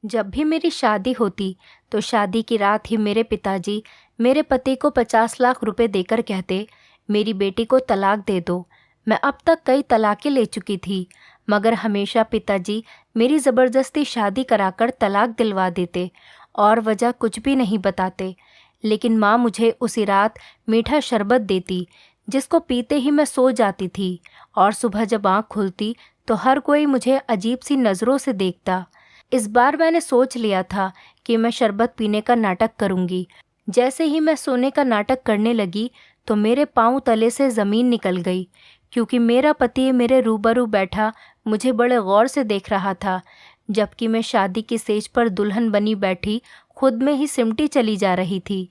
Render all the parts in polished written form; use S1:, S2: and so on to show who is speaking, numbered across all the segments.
S1: जब भी मेरी शादी होती तो शादी की रात ही मेरे पिताजी मेरे पति को 50 लाख रुपए देकर कहते, मेरी बेटी को तलाक दे दो। मैं अब तक कई तलाकें ले चुकी थी, मगर हमेशा पिताजी मेरी ज़बरदस्ती शादी कराकर तलाक दिलवा देते और वजह कुछ भी नहीं बताते। लेकिन माँ मुझे उसी रात मीठा शरबत देती, जिसको पीते ही मैं सो जाती थी, और सुबह जब आँख खुलती तो हर कोई मुझे अजीब सी नज़रों से देखता। इस बार मैंने सोच लिया था कि मैं शरबत पीने का नाटक करूंगी। जैसे ही मैं सोने का नाटक करने लगी तो मेरे पांव तले से ज़मीन निकल गई, क्योंकि मेरा पति मेरे रूबरू बैठा मुझे बड़े गौर से देख रहा था, जबकि मैं शादी की सेज पर दुल्हन बनी बैठी खुद में ही सिमटी चली जा रही थी।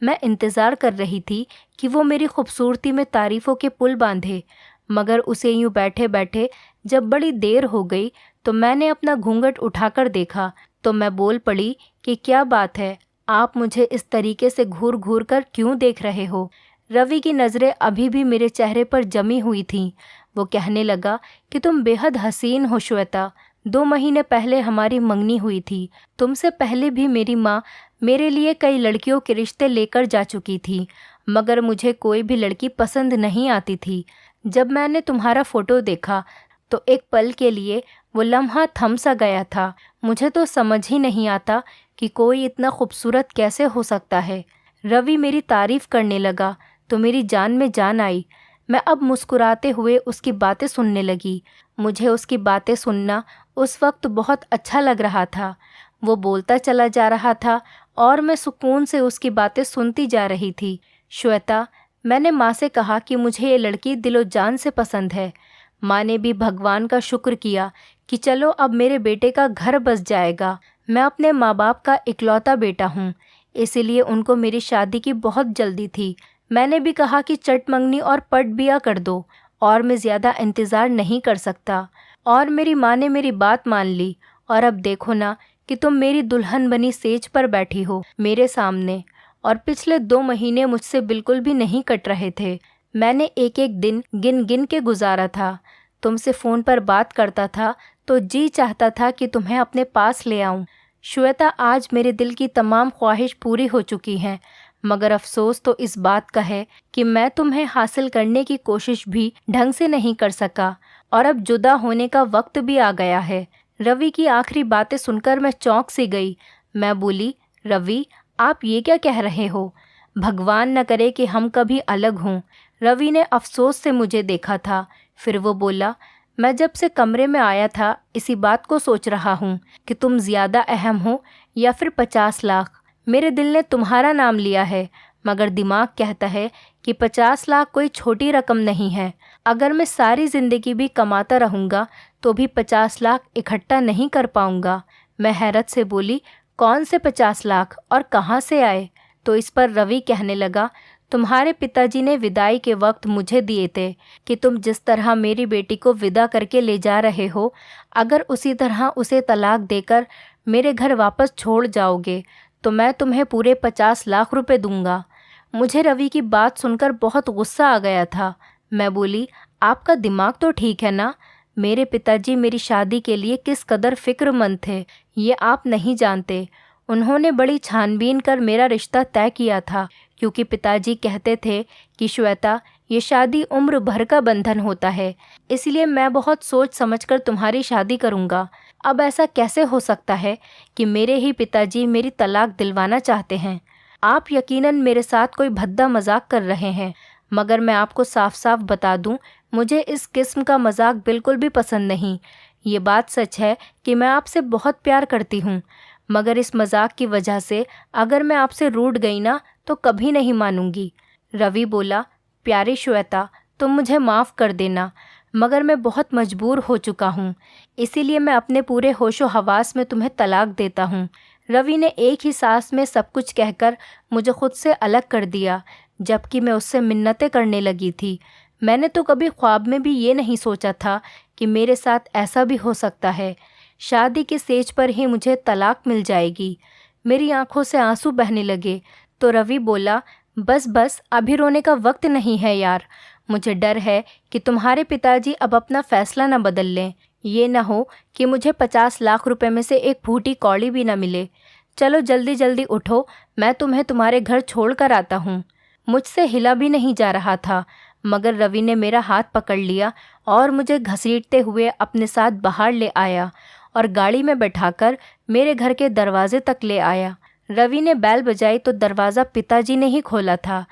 S1: मैं इंतज़ार कर रही थी कि वो मेरी खूबसूरती में तारीफ़ों के पुल बांधे, मगर उसे यूं बैठे बैठे जब बड़ी देर हो गई तो मैंने अपना घूंघट उठाकर देखा तो मैं बोल पड़ी कि क्या बात है, आप मुझे इस तरीके से घूर घूर कर क्यों देख रहे हो। रवि की नज़रें अभी भी मेरे चेहरे पर जमी हुई थीं। वो कहने लगा कि तुम बेहद हसीन हो श्वेता। 2 महीने पहले हमारी मंगनी हुई थी। तुमसे पहले भी मेरी माँ मेरे लिए कई लड़कियों के रिश्ते लेकर जा चुकी थी, मगर मुझे कोई भी लड़की पसंद नहीं आती थी। जब मैंने तुम्हारा फ़ोटो देखा तो एक पल के लिए वो लम्हा थम सा गया था। मुझे तो समझ ही नहीं आता कि कोई इतना खूबसूरत कैसे हो सकता है। रवि मेरी तारीफ़ करने लगा तो मेरी जान में जान आई। मैं अब मुस्कुराते हुए उसकी बातें सुनने लगी। मुझे उसकी बातें सुनना उस वक्त बहुत अच्छा लग रहा था। वो बोलता चला जा रहा था और मैं सुकून से उसकी बातें सुनती जा रही थी। श्वेता, मैंने माँ से कहा कि मुझे ये लड़की दिलो जान से पसंद है। माँ ने भी भगवान का शुक्र किया कि चलो अब मेरे बेटे का घर बस जाएगा। मैं अपने माँ बाप का इकलौता बेटा हूँ, इसीलिए उनको मेरी शादी की बहुत जल्दी थी। मैंने भी कहा कि चट मंगनी और पट बिया कर दो, और मैं ज़्यादा इंतज़ार नहीं कर सकता। और मेरी माँ ने मेरी बात मान ली, और अब देखो ना कि तुम मेरी दुल्हन बनी सेज पर बैठी हो मेरे सामने। और पिछले 2 महीने मुझसे बिल्कुल भी नहीं कट रहे थे। मैंने एक एक दिन गिन गिन के गुजारा था। तुमसे फ़ोन पर बात करता था तो जी चाहता था कि तुम्हें अपने पास ले आऊं। श्वेता, आज मेरे दिल की तमाम ख्वाहिश पूरी हो चुकी हैं, मगर अफसोस तो इस बात का है कि मैं तुम्हें हासिल करने की कोशिश भी ढंग से नहीं कर सका, और अब जुदा होने का वक्त भी आ गया है। रवि की आखिरी बातें सुनकर मैं चौंक सी गई। मैं बोली, रवि, आप ये क्या कह रहे हो? भगवान न करे कि हम कभी अलग हों। रवि ने अफसोस से मुझे देखा था। फिर वो बोला, मैं जब से कमरे में आया था इसी बात को सोच रहा हूँ कि तुम ज़्यादा अहम हो या फिर 50 लाख। मेरे दिल ने तुम्हारा नाम लिया है, मगर दिमाग कहता है कि 50 लाख कोई छोटी रकम नहीं है। अगर मैं सारी ज़िंदगी भी कमाता रहूँगा तो भी 50 लाख इकट्ठा नहीं कर पाऊँगा। मैं हैरत से बोली, कौन से 50 लाख और कहाँ से आए? तो इस पर रवि कहने लगा, तुम्हारे पिताजी ने विदाई के वक्त मुझे दिए थे कि तुम जिस तरह मेरी बेटी को विदा करके ले जा रहे हो, अगर उसी तरह उसे तलाक देकर मेरे घर वापस छोड़ जाओगे तो मैं तुम्हें पूरे 50 लाख रुपए दूंगा। मुझे रवि की बात सुनकर बहुत गुस्सा आ गया था। मैं बोली, आपका दिमाग तो ठीक है ना? मेरे पिताजी मेरी शादी के लिए किस कदर फिक्रमंद थे ये आप नहीं जानते। उन्होंने बड़ी छानबीन कर मेरा रिश्ता तय किया था, क्योंकि पिताजी कहते थे कि श्वेता, ये शादी उम्र भर का बंधन होता है, इसलिए मैं बहुत सोच समझकर तुम्हारी शादी करूँगा। अब ऐसा कैसे हो सकता है कि मेरे ही पिताजी मेरी तलाक दिलवाना चाहते हैं? आप यकीनन मेरे साथ कोई भद्दा मजाक कर रहे हैं, मगर मैं आपको साफ साफ बता दूं, मुझे इस किस्म का मजाक बिल्कुल भी पसंद नहीं। ये बात सच है कि मैं आपसे बहुत प्यार करती हूँ, मगर इस मजाक की वजह से अगर मैं आपसे रूठ गई ना तो कभी नहीं मानूंगी। रवि बोला, प्यारी श्वेता, तुम मुझे माफ़ कर देना, मगर मैं बहुत मजबूर हो चुका हूँ, इसीलिए मैं अपने पूरे होशो हवास में तुम्हें तलाक देता हूँ। रवि ने एक ही सांस में सब कुछ कहकर मुझे खुद से अलग कर दिया, जबकि मैं उससे मिन्नतें करने लगी थी। मैंने तो कभी ख्वाब में भी ये नहीं सोचा था कि मेरे साथ ऐसा भी हो सकता है। शादी के सेज पर ही मुझे तलाक मिल जाएगी। मेरी आंखों से आंसू बहने लगे तो रवि बोला, बस बस, अभी रोने का वक्त नहीं है यार। मुझे डर है कि तुम्हारे पिताजी अब अपना फ़ैसला न बदल लें, ये ना हो कि मुझे 50 लाख रुपए में से एक फूटी कौड़ी भी ना मिले। चलो जल्दी जल्दी उठो, मैं तुम्हें तुम्हारे घर छोड़ कर आता हूँ। मुझसे हिला भी नहीं जा रहा था, मगर रवि ने मेरा हाथ पकड़ लिया और मुझे घसीटते हुए अपने साथ बाहर ले आया और गाड़ी में बैठाकर मेरे घर के दरवाजे तक ले आया। रवि ने बैल बजाई तो दरवाज़ा पिताजी ने ही खोला था।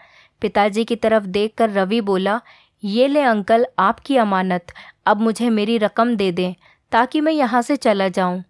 S1: पिताजी की तरफ देखकर रवि बोला, ये ले अंकल, आपकी अमानत। अब मुझे मेरी रकम दे दें ताकि मैं यहाँ से चला जाऊँ।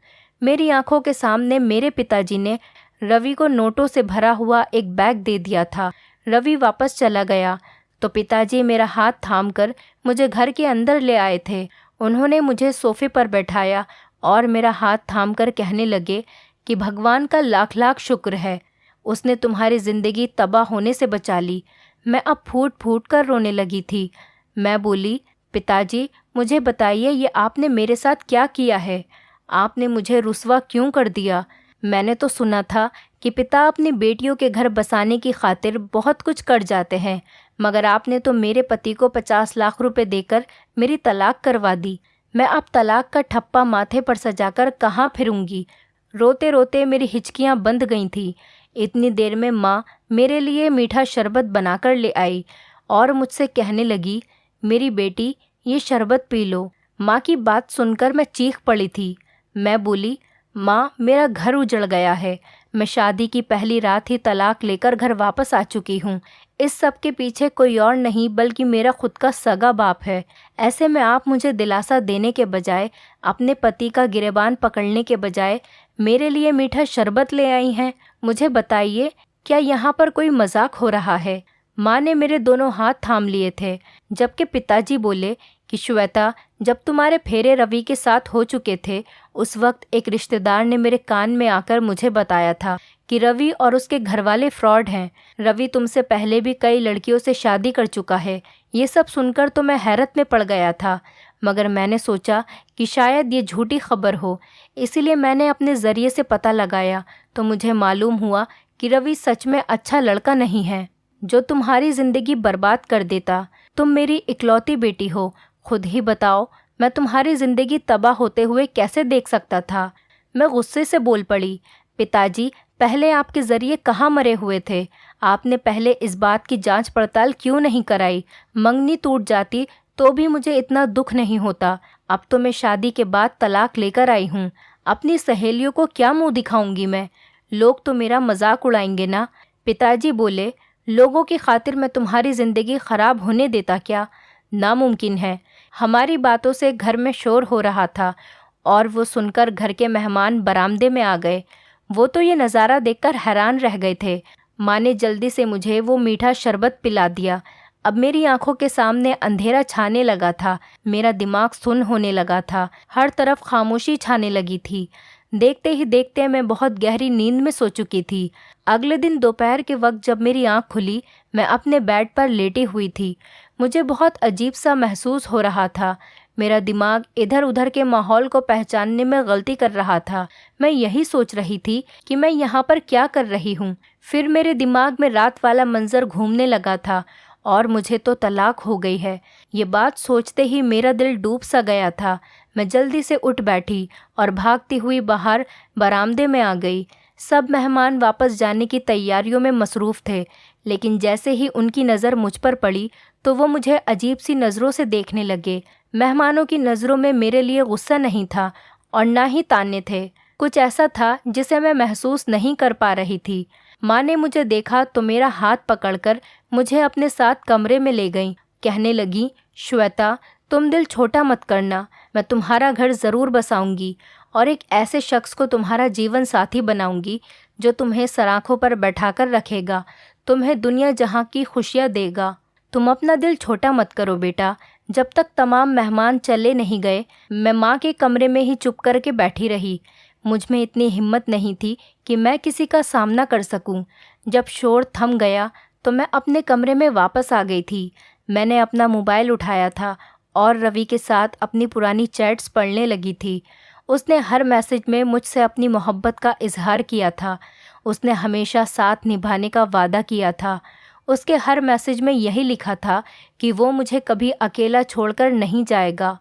S1: मेरी आंखों के सामने मेरे पिताजी ने रवि को नोटों से भरा हुआ एक बैग दे दिया था। रवि वापस चला गया तो पिताजी मेरा हाथ थामकर मुझे घर के अंदर ले आए थे। उन्होंने मुझे सोफे पर बैठाया और मेरा हाथ थामकर कहने लगे कि भगवान का लाख लाख शुक्र है, उसने तुम्हारी ज़िंदगी तबाह होने से बचा ली। मैं अब फूट फूट कर रोने लगी थी। मैं बोली, पिताजी मुझे बताइए, ये आपने मेरे साथ क्या किया है? आपने मुझे रुस्वा क्यों कर दिया? मैंने तो सुना था कि पिता अपनी बेटियों के घर बसाने की खातिर बहुत कुछ कर जाते हैं, मगर आपने तो मेरे पति को 50 लाख रुपए देकर मेरी तलाक करवा दी। मैं अब तलाक का ठप्पा माथे पर सजाकर कहाँ फिरूंगी? रोते रोते मेरी हिचकियाँ बंध गई थी। इतनी देर में माँ मेरे लिए मीठा शरबत बनाकर ले आई और मुझसे कहने लगी, मेरी बेटी ये शरबत पी लो। माँ की बात सुनकर मैं चीख पड़ी थी। मैं बोली, माँ मेरा घर उजड़ गया है। मैं शादी की पहली रात ही तलाक लेकर घर वापस आ चुकी हूँ। इस सब के पीछे कोई और नहीं बल्कि मेरा खुद का सगा बाप है। ऐसे में आप मुझे दिलासा देने के बजाय, अपने पति का गिरेबान पकड़ने के बजाय मेरे लिए मीठा शरबत ले आई हैं। मुझे बताइए, क्या यहाँ पर कोई मजाक हो रहा है? माँ ने मेरे दोनों हाथ थाम लिए थे, जबकि पिताजी बोले कि श्वेता, जब तुम्हारे फेरे रवि के साथ हो चुके थे, उस वक्त एक रिश्तेदार ने मेरे कान में आकर मुझे बताया था कि रवि और उसके घरवाले फ्रॉड हैं। रवि तुमसे पहले भी कई लड़कियों से शादी कर चुका है। ये सब सुनकर तो मैं हैरत में पड़ गया था, मगर मैंने सोचा कि शायद ये झूठी खबर हो, इसीलिए मैंने अपने ज़रिए से पता लगाया तो मुझे मालूम हुआ कि रवि सच में अच्छा लड़का नहीं है जो तुम्हारी ज़िंदगी बर्बाद कर देता। तुम मेरी इकलौती बेटी हो, खुद ही बताओ, मैं तुम्हारी ज़िंदगी तबाह होते हुए कैसे देख सकता था? मैं गुस्से से बोल पड़ी, पिताजी पहले आपके ज़रिए कहाँ मरे हुए थे? आपने पहले इस बात की जांच पड़ताल क्यों नहीं कराई? मंगनी टूट जाती तो भी मुझे इतना दुख नहीं होता। अब तो मैं शादी के बाद तलाक लेकर आई हूँ। अपनी सहेलियों को क्या मुंह दिखाऊंगी मैं? लोग तो मेरा मजाक उड़ाएंगे ना। पिताजी बोले, लोगों की खातिर मैं तुम्हारी ज़िंदगी ख़राब होने देता क्या? नामुमकिन है। हमारी बातों से घर में शोर हो रहा था और वो सुनकर घर के मेहमान बरामदे में आ गए। वो तो ये नज़ारा देखकर हैरान रह गए थे। माँ ने जल्दी से मुझे वो मीठा शरबत पिला दिया। अब मेरी आंखों के सामने अंधेरा छाने लगा था। मेरा दिमाग सुन्न होने लगा था। हर तरफ खामोशी छाने लगी थी। देखते ही देखते मैं बहुत गहरी नींद में सो चुकी थी। अगले दिन दोपहर के वक्त जब मेरी आंख खुली, मैं अपने बेड पर लेटी हुई थी। मुझे बहुत अजीब सा महसूस हो रहा था। मेरा दिमाग इधर उधर के माहौल को पहचानने में गलती कर रहा था। मैं यही सोच रही थी कि मैं यहाँ पर क्या कर रही हूँ। फिर मेरे दिमाग में रात वाला मंजर घूमने लगा था और मुझे तो तलाक हो गई है। ये बात सोचते ही मेरा दिल डूब सा गया था। मैं जल्दी से उठ बैठी और भागती हुई बाहर बरामदे में आ गई। सब मेहमान वापस जाने की तैयारियों में मसरूफ़ थे, लेकिन जैसे ही उनकी नज़र मुझ पर पड़ी तो वो मुझे अजीब सी नज़रों से देखने लगे। मेहमानों की नज़रों में मेरे लिए गुस्सा नहीं था और ना ही ताने थे। कुछ ऐसा था जिसे मैं महसूस नहीं कर पा रही थी। माँ ने मुझे देखा तो मेरा हाथ पकड़कर मुझे अपने साथ कमरे में ले गई। कहने लगी, श्वेता तुम दिल छोटा मत करना, मैं तुम्हारा घर ज़रूर बसाऊंगी और एक ऐसे शख्स को तुम्हारा जीवन साथी बनाऊंगी जो तुम्हें सराखों पर बैठाकर रखेगा, तुम्हें दुनिया जहाँ की खुशियाँ देगा। तुम अपना दिल छोटा मत करो बेटा। जब तक तमाम मेहमान चले नहीं गए, मैं माँ के कमरे में ही चुप करके बैठी रही। मुझ में इतनी हिम्मत नहीं थी कि मैं किसी का सामना कर सकूं। जब शोर थम गया तो मैं अपने कमरे में वापस आ गई थी। मैंने अपना मोबाइल उठाया था और रवि के साथ अपनी पुरानी चैट्स पढ़ने लगी थी। उसने हर मैसेज में मुझसे अपनी मोहब्बत का इजहार किया था। उसने हमेशा साथ निभाने का वादा किया था। उसके हर मैसेज में यही लिखा था कि वो मुझे कभी अकेला छोड़कर नहीं जाएगा।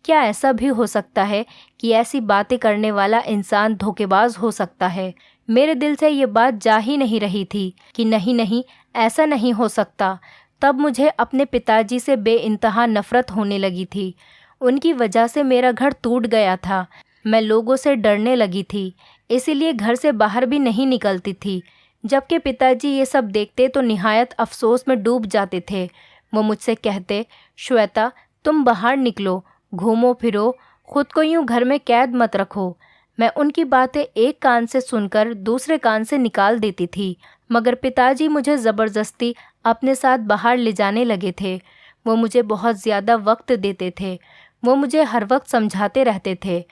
S1: क्या ऐसा भी हो सकता है कि ऐसी बातें करने वाला इंसान धोखेबाज हो सकता है? मेरे दिल से ये बात जा ही नहीं रही थी कि नहीं नहीं, ऐसा नहीं हो सकता। तब मुझे अपने पिताजी से बेइंतहा नफरत होने लगी थी। उनकी वजह से मेरा घर टूट गया था। मैं लोगों से डरने लगी थी, इसीलिए घर से बाहर भी नहीं निकलती थी। जबकि पिताजी ये सब देखते तो निहायत अफसोस में डूब जाते थे। वो मुझसे कहते, श्वेता, तुम बाहर निकलो, घूमो फिरो, खुद को यूं घर में कैद मत रखो। मैं उनकी बातें एक कान से सुनकर दूसरे कान से निकाल देती थी, मगर पिताजी मुझे ज़बरदस्ती अपने साथ बाहर ले जाने लगे थे। वो मुझे बहुत ज़्यादा वक्त देते थे। वो मुझे हर वक्त समझाते रहते थे।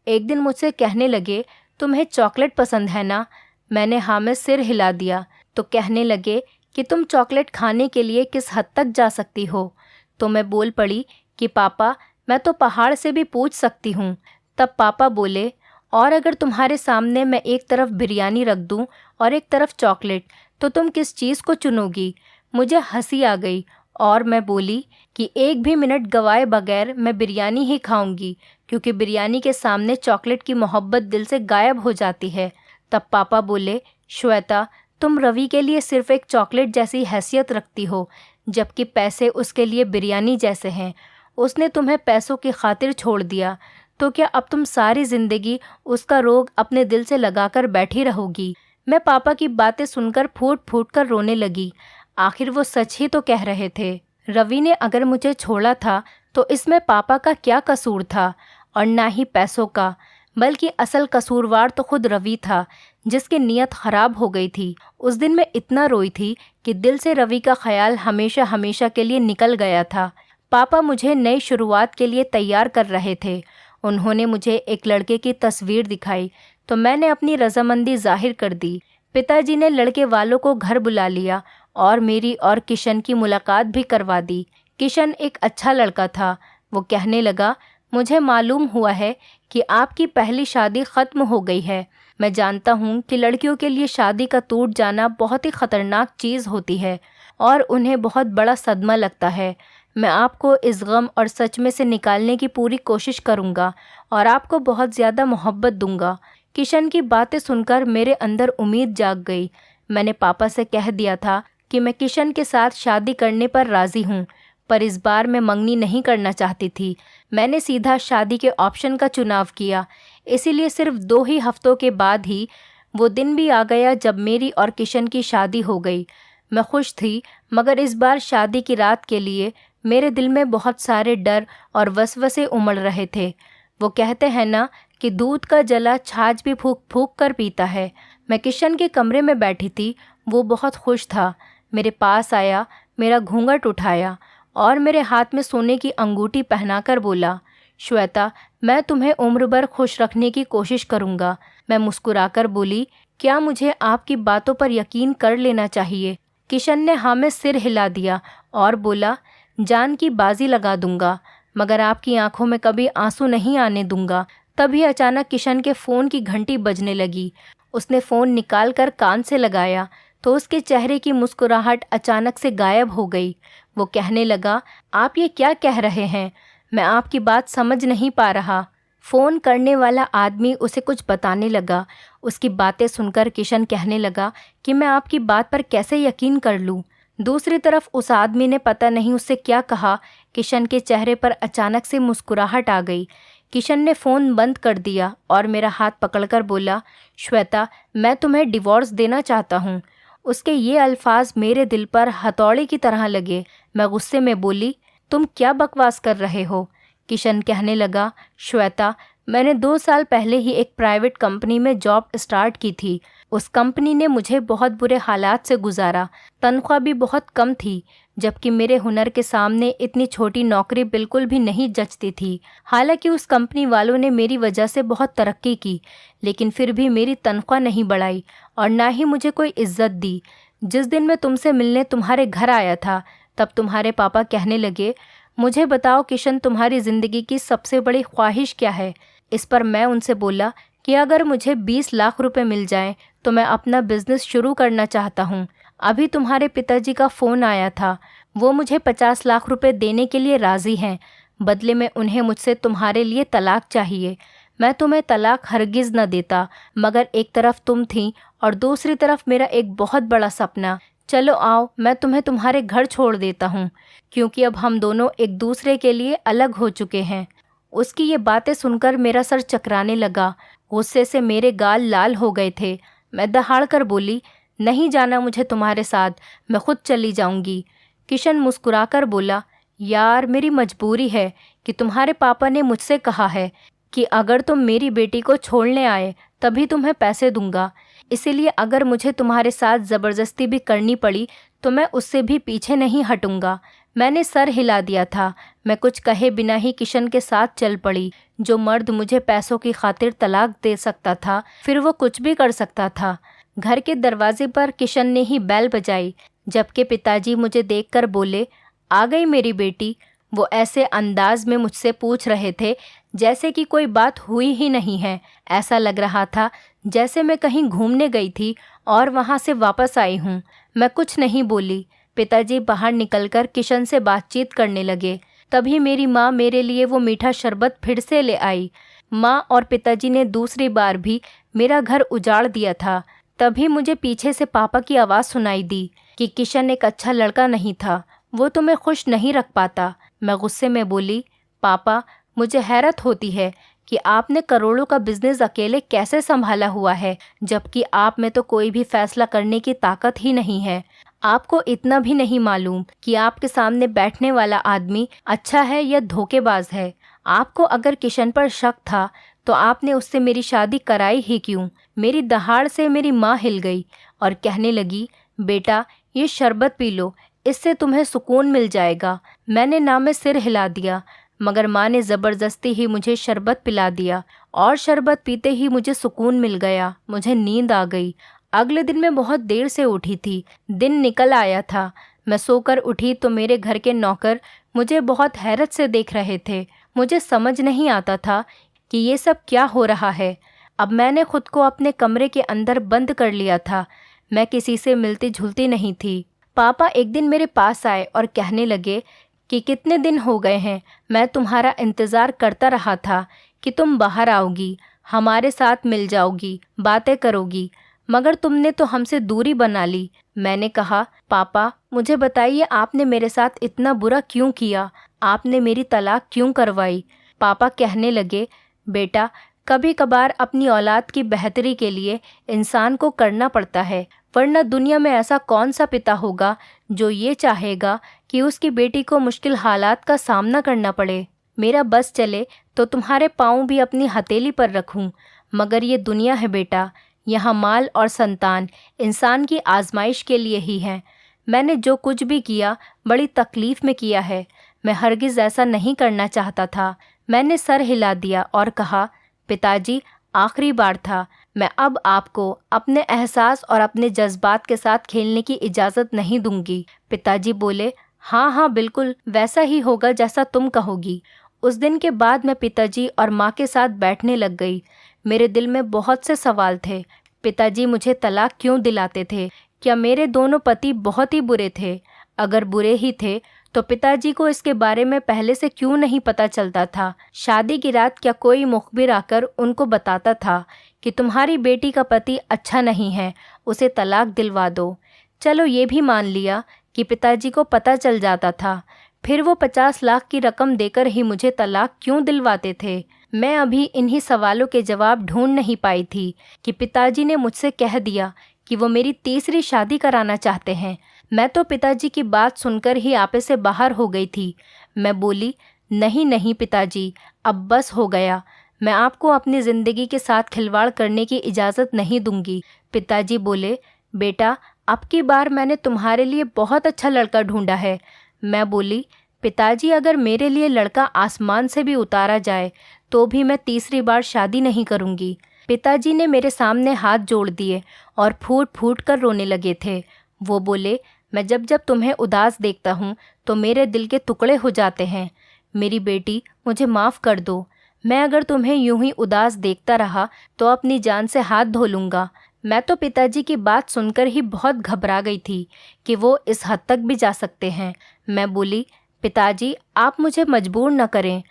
S1: एक दिन मुझसे कहने लगे, तुम्हें चॉकलेट पसंद है ना? मैंने हाँ में सिर हिला दिया। तो कहने लगे कि तुम चॉकलेट खाने के लिए किस हद तक जा सकती हो? तो मैं बोल पड़ी कि पापा, मैं तो पहाड़ से भी पूछ सकती हूँ। तब पापा बोले, और अगर तुम्हारे सामने मैं एक तरफ बिरयानी रख दूँ और एक तरफ चॉकलेट, तो तुम किस चीज़ को चुनोगी? मुझे हंसी आ गई और मैं बोली कि एक भी मिनट गवाए बगैर मैं बिरयानी ही खाऊंगी, क्योंकि बिरयानी के सामने चॉकलेट की मोहब्बत दिल से गायब हो जाती है। तब पापा बोले, श्वेता, तुम रवि के लिए सिर्फ एक चॉकलेट जैसी हैसियत रखती हो, जबकि पैसे उसके लिए बिरयानी जैसे हैं। उसने तुम्हें पैसों की खातिर छोड़ दिया, तो क्या अब तुम सारी ज़िंदगी उसका रोग अपने दिल से लगाकर बैठी रहोगी? मैं पापा की बातें सुनकर फूट फूट कर रोने लगी। आखिर वो सच ही तो कह रहे थे। रवि ने अगर मुझे छोड़ा था तो इसमें पापा का क्या कसूर था? और ना ही पैसों का, बल्कि असल कसूरवार तो खुद रवि था, जिसकी नीयत ख़राब हो गई थी। उस दिन मैं इतना रोई थी कि दिल से रवि का ख्याल हमेशा हमेशा के लिए निकल गया था। पापा मुझे नई शुरुआत के लिए तैयार कर रहे थे। उन्होंने मुझे एक लड़के की तस्वीर दिखाई तो मैंने अपनी रजामंदी जाहिर कर दी। पिताजी ने लड़के वालों को घर बुला लिया और मेरी और किशन की मुलाकात भी करवा दी। किशन एक अच्छा लड़का था। वो कहने लगा, मुझे मालूम हुआ है कि आपकी पहली शादी ख़त्म हो गई है। मैं जानता हूँ कि लड़कियों के लिए शादी का टूट जाना बहुत ही ख़तरनाक चीज़ होती है और उन्हें बहुत बड़ा सदमा लगता है। मैं आपको इस गम और सच में से निकालने की पूरी कोशिश करूँगा और आपको बहुत ज़्यादा मोहब्बत दूँगा। किशन की बातें सुनकर मेरे अंदर उम्मीद जाग गई। मैंने पापा से कह दिया था कि मैं किशन के साथ शादी करने पर राज़ी हूँ, पर इस बार मैं मंगनी नहीं करना चाहती थी। मैंने सीधा शादी के ऑप्शन का चुनाव किया। इसीलिए सिर्फ 2 ही हफ्तों के बाद ही वो दिन भी आ गया जब मेरी और किशन की शादी हो गई। मैं खुश थी, मगर इस बार शादी की रात के लिए मेरे दिल में बहुत सारे डर और वसवसे उमड़ रहे थे। वो कहते हैं ना कि दूध का जला छाछ भी फूंक फूंक कर पीता है। मैं किशन के कमरे में बैठी थी। वो बहुत खुश था। मेरे पास आया, मेरा घूंघट उठाया और मेरे हाथ में सोने की अंगूठी पहनाकर बोला, श्वेता, मैं तुम्हें उम्र भर खुश रखने की कोशिश करूँगा। मैं मुस्कुराकर बोली, क्या मुझे आपकी बातों पर यकीन कर लेना चाहिए? किशन ने हाँ में सिर हिला दिया और बोला, जान की बाजी लगा दूंगा, मगर आपकी आंखों में कभी आंसू नहीं आने दूंगा। तभी अचानक किशन के फ़ोन की घंटी बजने लगी। उसने फ़ोन निकाल कर कान से लगाया तो उसके चेहरे की मुस्कुराहट अचानक से गायब हो गई। वो कहने लगा, आप ये क्या कह रहे हैं? मैं आपकी बात समझ नहीं पा रहा। फ़ोन करने वाला आदमी उसे कुछ बताने लगा। उसकी बातें सुनकर किशन कहने लगा कि मैं आपकी बात पर कैसे यकीन कर लूँ। दूसरी तरफ उस आदमी ने पता नहीं उससे क्या कहा, किशन के चेहरे पर अचानक से मुस्कुराहट आ गई। किशन ने फ़ोन बंद कर दिया और मेरा हाथ पकड़कर बोला, श्वेता, मैं तुम्हें डिवोर्स देना चाहता हूँ। उसके ये अल्फाज मेरे दिल पर हथौड़े की तरह लगे। मैं गुस्से में बोली, तुम क्या बकवास कर रहे हो? किशन कहने लगा, श्वेता, मैंने 2 साल पहले ही एक प्राइवेट कंपनी में जॉब स्टार्ट की थी। उस कंपनी ने मुझे बहुत बुरे हालात से गुजारा। तनख्वाह भी बहुत कम थी, जबकि मेरे हुनर के सामने इतनी छोटी नौकरी बिल्कुल भी नहीं जचती थी। हालांकि उस कंपनी वालों ने मेरी वजह से बहुत तरक्की की, लेकिन फिर भी मेरी तनख्वाह नहीं बढ़ाई और ना ही मुझे कोई इज्जत दी। जिस दिन मैं तुमसे मिलने तुम्हारे घर आया था, तब तुम्हारे पापा कहने लगे, मुझे बताओ किशन, तुम्हारी ज़िंदगी की सबसे बड़ी ख्वाहिश क्या है? इस पर मैं उनसे बोला कि अगर मुझे 20 लाख रुपए मिल जाएं तो मैं अपना बिजनेस शुरू करना चाहता हूं। अभी तुम्हारे पिताजी का फ़ोन आया था, वो मुझे 50 लाख रुपए देने के लिए राज़ी हैं, बदले में उन्हें मुझसे तुम्हारे लिए तलाक चाहिए। मैं तुम्हें तलाक हरगिज़ न देता, मगर एक तरफ तुम थी और दूसरी तरफ मेरा एक बहुत बड़ा सपना। चलो आओ, मैं तुम्हें तुम्हारे घर छोड़ देता हूँ, क्योंकि अब हम दोनों एक दूसरे के लिए अलग हो चुके हैं। उसकी ये बातें सुनकर मेरा सर चकराने लगा। गुस्से से मेरे गाल लाल हो गए थे। मैं दहाड़ कर बोली, नहीं जाना मुझे तुम्हारे साथ, मैं खुद चली जाऊंगी। किशन मुस्कुराकर बोला, यार मेरी मजबूरी है कि तुम्हारे पापा ने मुझसे कहा है कि अगर तुम मेरी बेटी को छोड़ने आए तभी तुम्हें पैसे दूंगा, इसीलिए अगर मुझे तुम्हारे साथ ज़बरदस्ती भी करनी पड़ी तो मैं उससे भी पीछे नहीं हटूंगा। मैंने सर हिला दिया था। मैं कुछ कहे बिना ही किशन के साथ चल पड़ी। जो मर्द मुझे पैसों की खातिर तलाक दे सकता था, फिर वो कुछ भी कर सकता था। घर के दरवाजे पर किशन ने ही बैल बजाई, जबकि पिताजी मुझे देखकर बोले, आ गई मेरी बेटी। वो ऐसे अंदाज में मुझसे पूछ रहे थे जैसे कि कोई बात हुई ही नहीं है। ऐसा लग रहा था जैसे मैं कहीं घूमने गई थी और वहाँ से वापस आई हूँ। मैं कुछ नहीं बोली। पिताजी बाहर निकलकर किशन से बातचीत करने लगे। तभी मेरी माँ मेरे लिए वो मीठा शरबत फिर से ले आई। माँ और पिताजी ने दूसरी बार भी मेरा घर उजाड़ दिया था। तभी मुझे पीछे से पापा की आवाज़ सुनाई दी कि किशन एक अच्छा लड़का नहीं था, वो तुम्हें खुश नहीं रख पाता। मैं गुस्से में बोली, पापा मुझे हैरत होती है कि आपने करोड़ों का बिजनेस अकेले कैसे संभाला हुआ है, जबकि आप में तो कोई भी फैसला करने की ताकत ही नहीं है। आपको इतना भी नहीं मालूम कि आपके सामने बैठने वाला आदमी अच्छा है या धोखेबाज है। आपको अगर किशन पर शक था तो आपने उससे मेरी शादी कराई ही क्यों? मेरी दहाड़ से मेरी माँ हिल गई और कहने लगी, बेटा ये शरबत पी लो, इससे तुम्हें सुकून मिल जाएगा। मैंने ना में सिर हिला दिया, मगर माँ ने ज़बरदस्ती ही मुझे शरबत पिला दिया और शरबत पीते ही मुझे सुकून मिल गया। मुझे नींद आ गई। अगले दिन मैं बहुत देर से उठी थी। दिन निकल आया था। मैं सोकर उठी तो मेरे घर के नौकर मुझे बहुत हैरत से देख रहे थे। मुझे समझ नहीं आता था कि ये सब क्या हो रहा है। अब मैंने खुद को अपने कमरे के अंदर बंद कर लिया था। मैं किसी से मिलती जुलती नहीं थी। पापा एक दिन मेरे पास आए और कहने लगे कि कितने दिन हो गए हैं, मैं तुम्हारा इंतज़ार करता रहा था कि तुम बाहर आओगी, हमारे साथ मिल जाओगी, बातें करोगी, मगर तुमने तो हमसे दूरी बना ली। मैंने कहा, पापा मुझे बताइए आपने मेरे साथ इतना बुरा क्यों किया? आपने मेरी तलाक क्यों करवाई? पापा कहने लगे, बेटा कभी कभार अपनी औलाद की बेहतरी के लिए इंसान को करना पड़ता है, वरना दुनिया में ऐसा कौन सा पिता होगा जो ये चाहेगा कि उसकी बेटी को मुश्किल हालात का सामना करना पड़े। मेरा बस चले तो तुम्हारे पाँव भी अपनी हथेली पर रखूं, मगर ये दुनिया है बेटा, यहाँ माल और संतान इंसान की आजमाइश के लिए ही है। मैंने जो कुछ भी किया बड़ी तकलीफ़ में किया है। मैं हरगिज़ ऐसा नहीं करना चाहता था। मैंने सर हिला दिया और कहा, पिताजी आखिरी बार था, मैं अब आपको अपने एहसास और अपने जज्बात के साथ खेलने की इजाज़त नहीं दूंगी। पिताजी बोले, हाँ हाँ बिल्कुल वैसा ही होगा जैसा तुम कहोगी। उस दिन के बाद मैं पिताजी और माँ के साथ बैठने लग गई। मेरे दिल में बहुत से सवाल थे। पिताजी मुझे तलाक क्यों दिलाते थे? क्या मेरे दोनों पति बहुत ही बुरे थे? अगर बुरे ही थे तो पिताजी को इसके बारे में पहले से क्यों नहीं पता चलता था? शादी की रात क्या कोई मुखबिर आकर उनको बताता था कि तुम्हारी बेटी का पति अच्छा नहीं है, उसे तलाक दिलवा दो? चलो ये भी मान लिया कि पिताजी को पता चल जाता था, फिर वो 50 लाख की रकम देकर ही मुझे तलाक क्यों दिलवाते थे? मैं अभी इन्हीं सवालों के जवाब ढूंढ नहीं पाई थी कि पिताजी ने मुझसे कह दिया कि वो मेरी तीसरी शादी कराना चाहते हैं। मैं तो पिताजी की बात सुनकर ही आपे से बाहर हो गई थी। मैं बोली, नहीं नहीं पिताजी, अब बस हो गया। मैं आपको अपनी ज़िंदगी के साथ खिलवाड़ करने की इजाज़त नहीं दूंगी। पिताजी बोले, बेटा अब की बार मैंने तुम्हारे लिए बहुत अच्छा लड़का ढूंढा है। मैं बोली, पिताजी अगर मेरे लिए लड़का आसमान से भी उतारा जाए तो भी मैं तीसरी बार शादी नहीं करूंगी। पिताजी ने मेरे सामने हाथ जोड़ दिए और फूट फूट कर रोने लगे थे। वो बोले, मैं जब जब तुम्हें उदास देखता हूँ तो मेरे दिल के टुकड़े हो जाते हैं। मेरी बेटी मुझे माफ़ कर दो। मैं अगर तुम्हें यूं ही उदास देखता रहा तो अपनी जान से हाथ धो लूँगा। मैं तो पिताजी की बात सुनकर ही बहुत घबरा गई थी कि वो इस हद तक भी जा सकते हैं। मैं बोली, पिताजी, आप मुझे मजबूर न करें।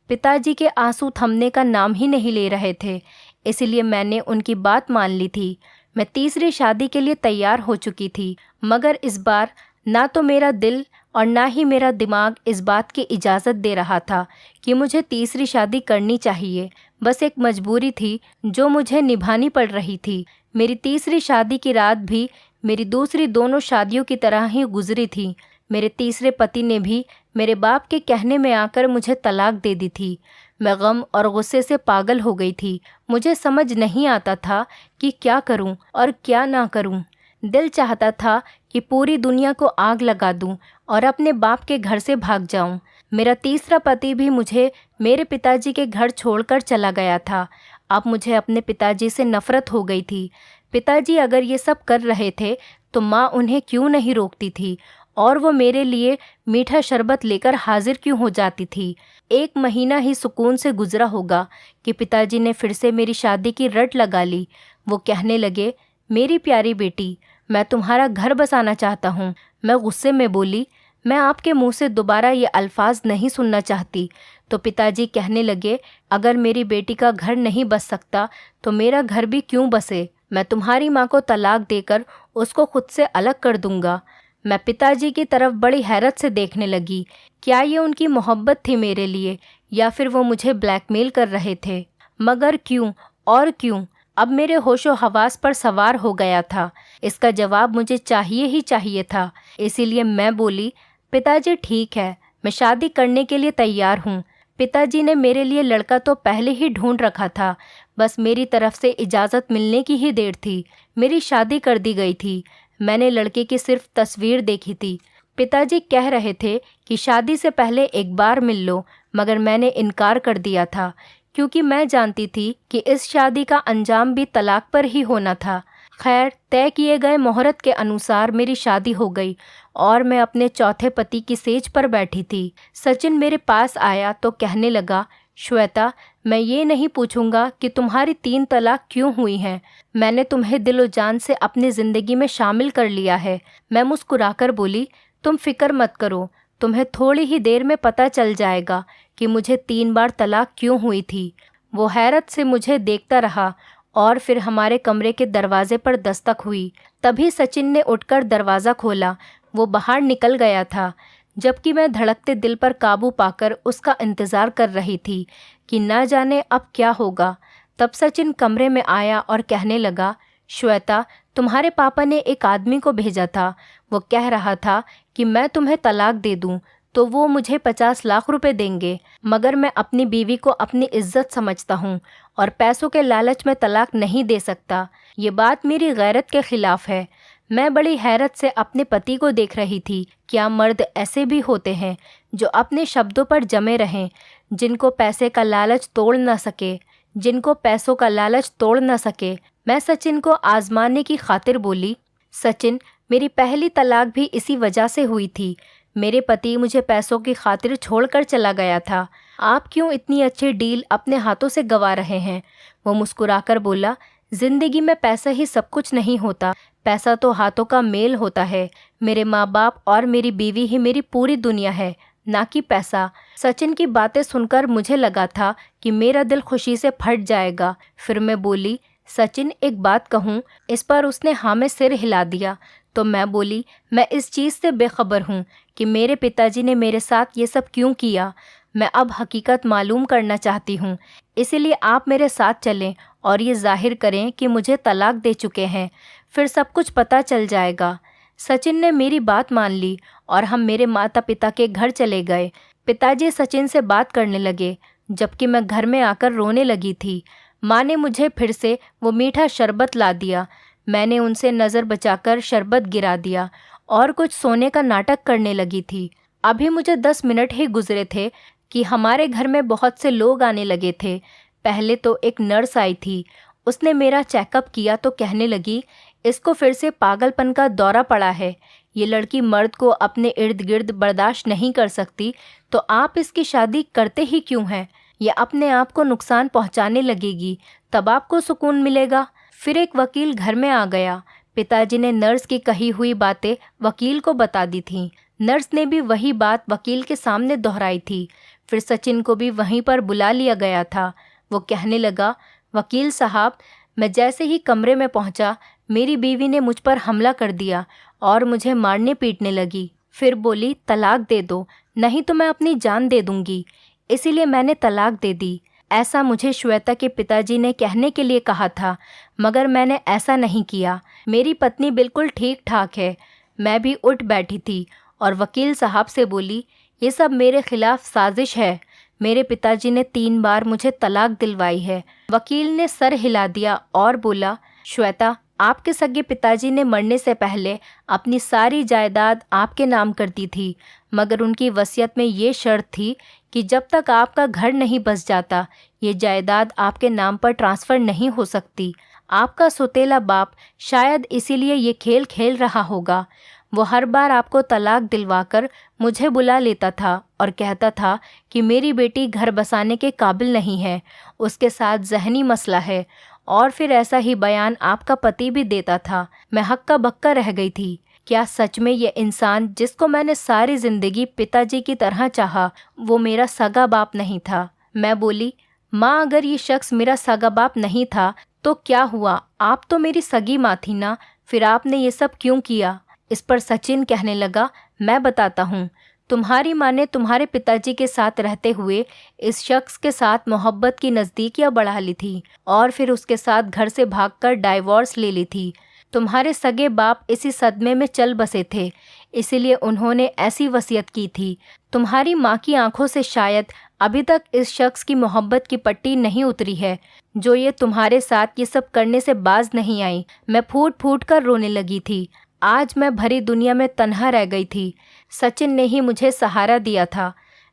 S1: पिताजी के आंसू थमने का नाम ही नहीं ले रहे थे, इसलिए मैंने उनकी बात मान ली थी। मैं तीसरी शादी के लिए तैयार हो चुकी थी, मगर इस बार ना तो मेरा दिल और ना ही मेरा दिमाग इस बात की इजाज़त दे रहा था कि मुझे तीसरी शादी करनी चाहिए। बस एक मजबूरी थी जो मुझे निभानी पड़ रही थी। मेरी तीसरी शादी की रात भी मेरी दूसरी दोनों शादियों की तरह ही गुजरी थी। मेरे तीसरे पति ने भी मेरे बाप के कहने में आकर मुझे तलाक दे दी थी। मैं गम और गुस्से से पागल हो गई थी। मुझे समझ नहीं आता था कि क्या करूं और क्या ना करूं। दिल चाहता था कि पूरी दुनिया को आग लगा दूं और अपने बाप के घर से भाग जाऊं। मेरा तीसरा पति भी मुझे मेरे पिताजी के घर छोड़कर चला गया था। अब मुझे अपने पिताजी से नफरत हो गई थी। पिताजी अगर ये सब कर रहे थे तो माँ उन्हें क्यों नहीं रोकती थी, और वो मेरे लिए मीठा शरबत लेकर हाजिर क्यों हो जाती थी। 1 महीना ही सुकून से गुजरा होगा कि पिताजी ने फिर से मेरी शादी की रट लगा ली। वो कहने लगे, मेरी प्यारी बेटी, मैं तुम्हारा घर बसाना चाहता हूँ। मैं गुस्से में बोली, मैं आपके मुंह से दोबारा ये अल्फाज नहीं सुनना चाहती। तो पिताजी कहने लगे, अगर मेरी बेटी का घर नहीं बस सकता तो मेरा घर भी क्यों बसे। मैं तुम्हारी माँ को तलाक देकर उसको खुद से अलग कर दूंगा। मैं पिताजी की तरफ बड़ी हैरत से देखने लगी। क्या ये उनकी मोहब्बत थी मेरे लिए, या फिर वो मुझे ब्लैकमेल कर रहे थे? मगर क्यों और क्यों? अब मेरे होशो हवास पर सवार हो गया था। इसका जवाब मुझे चाहिए ही चाहिए था। इसीलिए मैं बोली, पिताजी ठीक है, मैं शादी करने के लिए तैयार हूँ। पिताजी ने मेरे लिए लड़का तो पहले ही ढूंढ रखा था, बस मेरी तरफ से इजाज़त मिलने की ही देर थी। मेरी शादी कर दी गई थी। मैंने लड़के की सिर्फ तस्वीर देखी थी। पिताजी कह रहे थे कि शादी से पहले एक बार मिल लो, मगर मैंने इनकार कर दिया था, क्योंकि मैं जानती थी कि इस शादी का अंजाम भी तलाक पर ही होना था। खैर, तय किए गए मुहूर्त के अनुसार मेरी शादी हो गई और मैं अपने चौथे पति की सेज पर बैठी थी। सचिन मेरे पास आया तो कहने लगा, श्वेता, मैं ये नहीं पूछूंगा कि तुम्हारी 3 तलाक क्यों हुई हैं। मैंने तुम्हें दिलो जान से अपनी ज़िंदगी में शामिल कर लिया है। मैं मुस्कुराकर बोली, तुम फिक्र मत करो, तुम्हें थोड़ी ही देर में पता चल जाएगा कि मुझे 3 बार तलाक क्यों हुई थी। वो हैरत से मुझे देखता रहा और फिर हमारे कमरे के दरवाजे पर दस्तक हुई। तभी सचिन ने उठकर दरवाज़ा खोला। वो बाहर निकल गया था, जबकि मैं धड़कते दिल पर काबू पाकर उसका इंतज़ार कर रही थी कि ना जाने अब क्या होगा। तब सचिन कमरे में आया और कहने लगा, श्वेता, तुम्हारे पापा ने एक आदमी को भेजा था। वो कह रहा था कि मैं तुम्हें तलाक दे दूं तो वो मुझे 50 लाख रुपए देंगे, मगर मैं अपनी बीवी को अपनी इज्जत समझता हूँ और पैसों के लालच में तलाक नहीं दे सकता। ये बात मेरी गैरत के खिलाफ है। मैं बड़ी हैरत से अपने पति को देख रही थी। क्या मर्द ऐसे भी होते हैं जो अपने शब्दों पर जमे रहें, जिनको पैसे का लालच तोड़ न सके, जिनको पैसों का लालच तोड़ न सके। मैं सचिन को आजमाने की खातिर बोली, सचिन, मेरी पहली तलाक भी इसी वजह से हुई थी। मेरे पति मुझे पैसों की खातिर छोड़कर चला गया था। आप क्यों इतनी अच्छी डील अपने हाथों से गंवा रहे हैं? वो मुस्कुराकर बोला, जिंदगी में पैसा ही सब कुछ नहीं होता, पैसा तो हाथों का मेल होता है। मेरे माँ बाप और मेरी बीवी ही मेरी पूरी दुनिया है, ना कि पैसा। सचिन की बातें सुनकर मुझे लगा था कि मेरा दिल खुशी से फट जाएगा। फिर मैं बोली, सचिन, एक बात कहूँ? इस पर उसने हाँ में सिर हिला दिया। तो मैं बोली, मैं इस चीज़ से बेखबर हूँ कि मेरे पिताजी ने मेरे साथ ये सब क्यों किया। मैं अब हकीकत मालूम करना चाहती हूँ, इसीलिए आप मेरे साथ चलें और ये जाहिर करें कि मुझे तलाक दे चुके हैं, फिर सब कुछ पता चल जाएगा। सचिन ने मेरी बात मान ली और हम मेरे माता पिता के घर चले गए। पिताजी सचिन से बात करने लगे, जबकि मैं घर में आकर रोने लगी थी। माँ ने मुझे फिर से वो मीठा शरबत ला दिया। मैंने उनसे नज़र बचाकर शरबत गिरा दिया और कुछ सोने का नाटक करने लगी थी। अभी मुझे 10 मिनट ही गुजरे थे कि हमारे घर में बहुत से लोग आने लगे थे। पहले तो एक नर्स आई थी। उसने मेरा चेकअप किया तो कहने लगी, इसको फिर से पागलपन का दौरा पड़ा है। ये लड़की मर्द को अपने इर्द गिर्द बर्दाश्त नहीं कर सकती, तो आप इसकी शादी करते ही क्यों हैं? ये अपने आप को नुकसान पहुंचाने लगेगी, तब आपको सुकून मिलेगा। फिर एक वकील घर में आ गया। पिताजी ने नर्स की कही हुई बातें वकील को बता दी थीं। नर्स ने भी वही बात वकील के सामने दोहराई थी। फिर सचिन को भी वहीं पर बुला लिया गया था। वो कहने लगा, वकील साहब, मैं जैसे ही कमरे में पहुंचा, मेरी बीवी ने मुझ पर हमला कर दिया और मुझे मारने पीटने लगी। फिर बोली, तलाक दे दो, नहीं तो मैं अपनी जान दे दूंगी। इसीलिए मैंने तलाक दे दी। ऐसा मुझे श्वेता के पिताजी ने कहने के लिए कहा था, मगर मैंने ऐसा नहीं किया। मेरी पत्नी बिल्कुल ठीक ठाक है। मैं भी उठ बैठी थी और वकील साहब से बोली, ये सब मेरे खिलाफ साजिश है। मेरे पिताजी ने 3 बार मुझे तलाक दिलवाई है। वकील ने सर हिला दिया और बोला, श्वेता, आपके सगे पिताजी ने मरने से पहले अपनी सारी जायदाद आपके नाम कर दी थी, मगर उनकी वसीयत में ये शर्त थी कि जब तक आपका घर नहीं बस जाता, ये जायदाद आपके नाम पर ट्रांसफ़र नहीं हो सकती। आपका सौतेला बाप शायद इसीलिए ये खेल खेल रहा होगा। वो हर बार आपको तलाक दिलवाकर मुझे बुला लेता था और कहता था कि मेरी बेटी घर बसाने के काबिल नहीं है, उसके साथ ज़हनी मसला है, और फिर ऐसा ही बयान आपका पति भी देता था। मैं हक्का बक्का रह गई थी। क्या सच में ये इंसान जिसको मैंने सारी ज़िंदगी पिताजी की तरह चाहा, वो मेरा सगा बाप नहीं था? मैं बोली, माँ, अगर ये शख्स मेरा सगा बाप नहीं था तो क्या हुआ? आप तो मेरी सगी माँ थी ना, फिर आपने ये सब क्यों किया? इस पर सचिन कहने लगा, मैं बताता हूँ। तुम्हारी माँ ने तुम्हारे पिताजी के साथ रहते हुए इस शख्स के साथ मोहब्बत की नज़दीकियाँ बढ़ा ली थी और फिर उसके साथ घर से भागकर डाइवोर्स ले ली थी। तुम्हारे सगे बाप इसी सदमे में चल बसे थे, इसीलिए उन्होंने ऐसी वसीयत की थी। तुम्हारी माँ की आंखों से शायद अभी तक इस शख्स की मोहब्बत की पट्टी नहीं उतरी है, जो ये तुम्हारे साथ ये सब करने से बाज नहीं आई। मैं फूट फूट कर रोने लगी थी। आज मैं भरी दुनिया में तन्हा रह गई थी। सचिन ने ही मुझे सहारा दिया था।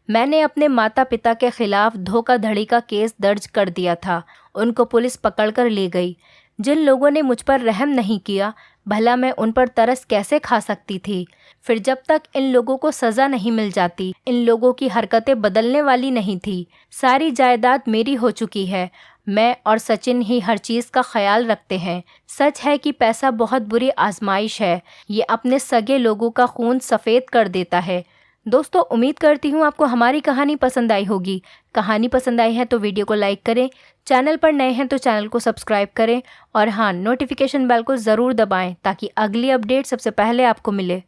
S1: मैंने अपने माता पिता के खिलाफ धोखाधड़ी का केस दर्ज कर दिया था। उनको पुलिस पकड़ कर ले गई। जिन लोगों ने मुझ पर रहम नहीं किया, भला मैं उन पर तरस कैसे खा सकती थी? फिर जब तक इन लोगों को सज़ा नहीं मिल जाती, इन लोगों की हरकतें बदलने वाली नहीं थी। सारी जायदाद मेरी हो चुकी है। मैं और सचिन ही हर चीज़ का ख्याल रखते हैं। सच है कि पैसा बहुत बुरी आजमाइश है। ये अपने सगे लोगों का खून सफ़ेद कर देता है। दोस्तों, उम्मीद करती हूँ आपको हमारी कहानी पसंद आई होगी। कहानी पसंद आई है तो वीडियो को लाइक करें, चैनल पर नए हैं तो चैनल को सब्सक्राइब करें और हाँ, नोटिफिकेशन बेल को ज़रूर दबाएं ताकि अगली अपडेट सबसे पहले आपको मिले।